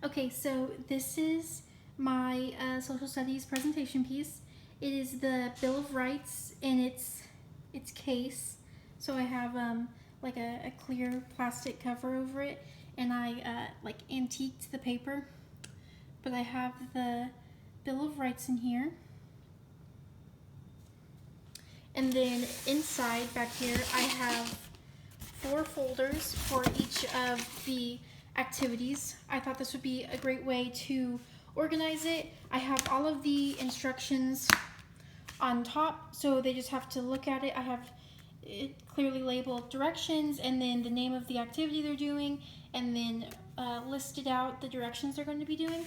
Okay, so this is my social studies presentation piece. It is the Bill of Rights in its case. So I have like a clear plastic cover over it, and I like antiqued the paper. But I have the Bill of Rights in here. And then inside back here I have 4 folders for each of the activities. I thought this would be a great way to organize it. I have all of the instructions on top, so they just have to look at it. I have it clearly labeled directions, and then the name of the activity they're doing, and then listed out the directions they're going to be doing.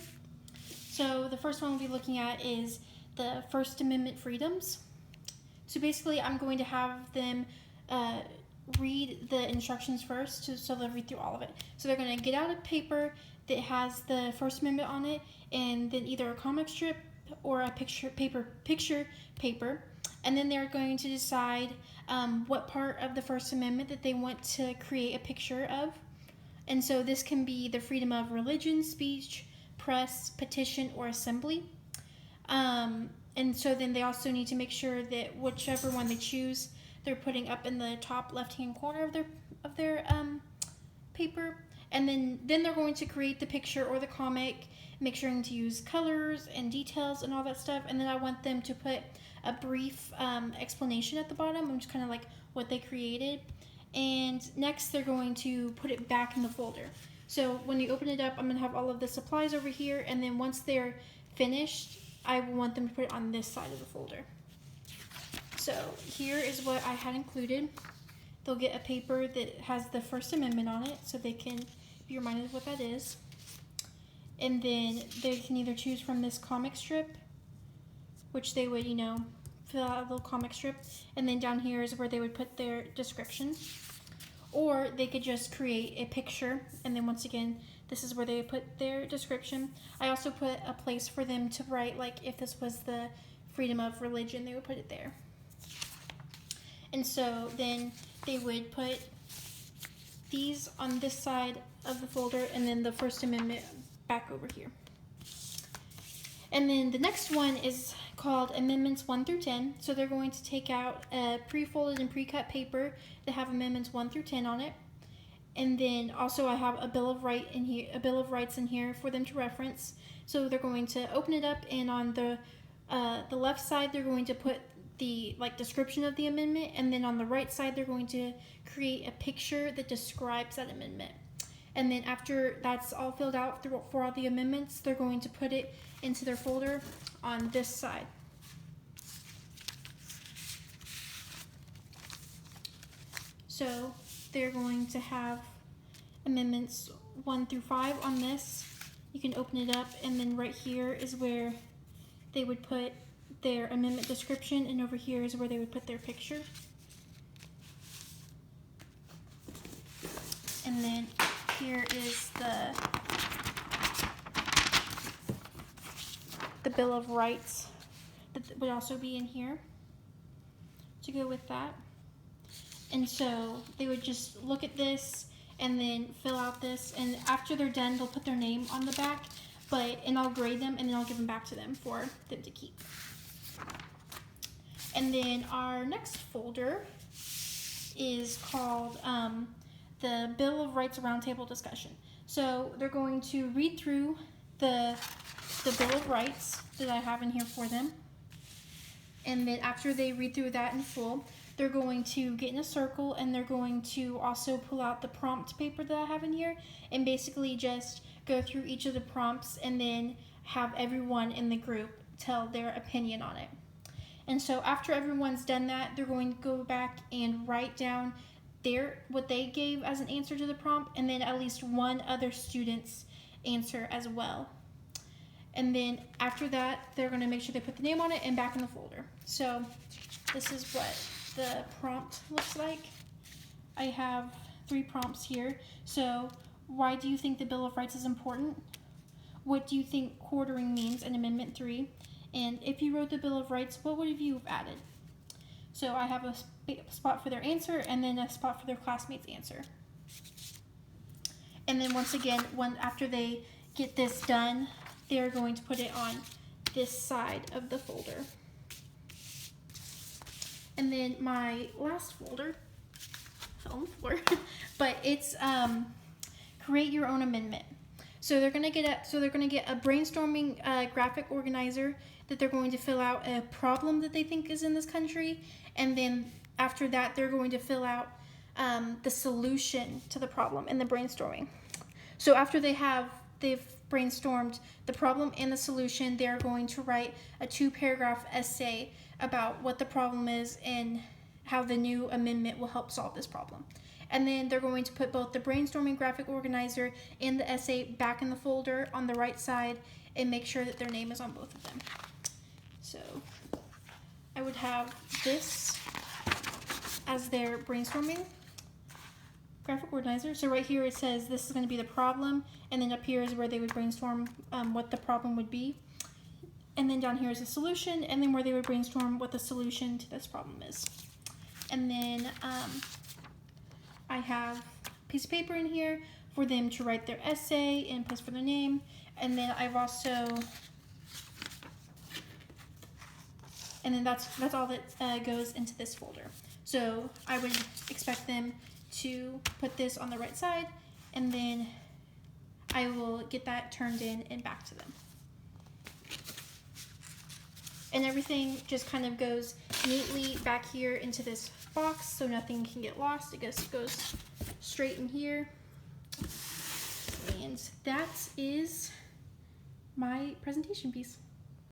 So the first one we'll be looking at is the First Amendment freedoms. So basically I'm going to have them read the instructions first, so they'll read through all of it. So they're going to get out a paper that has the First Amendment on it, and then either a comic strip or a picture paper, and then they're going to decide what part of the First Amendment that they want to create a picture of. And so this can be the freedom of religion, speech, press, petition, or assembly. And so then they also need to make sure that whichever one they choose, they're putting up in the top left-hand corner of their paper. And then they're going to create the picture or the comic, make sure to use colors and details and all that stuff. And then I want them to put a brief explanation at the bottom, which is kind of like what they created. And next they're going to put it back in the folder. So when you open it up, I'm going to have all of the supplies over here, and then once they're finished, I want them to put it on this side of the folder. So here is what I had included. They'll get a paper that has the First Amendment on it, so they can be reminded of what that is. And then they can either choose from this comic strip, which they would, fill out a little comic strip, and then down here is where they would put their description. Or they could just create a picture, and then once again, this is where they would put their description. I also put a place for them to write, like if this was the freedom of religion, they would put it there. And so then they would put these on this side of the folder, and then the First Amendment back over here. And then the next one is called Amendments 1 through 10. So they're going to take out a pre-folded and pre-cut paper that have Amendments 1 through 10 on it. And then also I have a Bill of Rights in here for them to reference. So they're going to open it up, and on the left side they're going to put the description of the amendment, and then on the right side they're going to create a picture that describes that amendment. And then after that's all filled out for all the amendments, they're going to put it into their folder on this side. So they're going to have amendments 1 through 5 on this. You can open it up, and then right here is where they would put their amendment description, and over here is where they would put their picture. And then here is the Bill of Rights that would also be in here to go with that. And so they would just look at this and then fill out this, and after they're done, they'll put their name on the back, and I'll grade them, and then I'll give them back to them for them to keep. And then our next folder is called the Bill of Rights Roundtable Discussion. So they're going to read through the Bill of Rights that I have in here for them. And then after they read through that in full, they're going to get in a circle, and they're going to also pull out the prompt paper that I have in here, and basically just go through each of the prompts, and then have everyone in the group tell their opinion on it. And so after everyone's done that, they're going to go back and write down what they gave as an answer to the prompt, and then at least one other student's answer as well. And then after that, they're going to make sure they put the name on it and back in the folder. So this is what the prompt looks like. I have 3 prompts here. So why do you think the Bill of Rights is important? What do you think quartering means in Amendment 3? And if you wrote the Bill of Rights, what would you have added? So I have a spot for their answer, and then a spot for their classmates' answer. And then once again, after they get this done, they're going to put it on this side of the folder. And then my last folder, on the floor, but it's create your own amendment. So they're gonna get a brainstorming graphic organizer that they're going to fill out a problem that they think is in this country, and then after that they're going to fill out the solution to the problem in the brainstorming. So after they've brainstormed the problem and the solution, they're going to write a 2-paragraph essay about what the problem is and how the new amendment will help solve this problem. And then they're going to put both the brainstorming graphic organizer and the essay back in the folder on the right side and make sure that their name is on both of them. So I would have this as their brainstorming graphic organizer. So right here it says this is going to be the problem, and then up here is where they would brainstorm what the problem would be. And then down here is the solution, and then where they would brainstorm what the solution to this problem is. And then I have a piece of paper in here for them to write their essay and place for their name. And then I've also, and then that's all that goes into this folder. So I would expect them to put this on the right side, and then I will get that turned in and back to them. And everything just kind of goes neatly back here into this box so nothing can get lost. It just goes straight in here. And that is my presentation piece.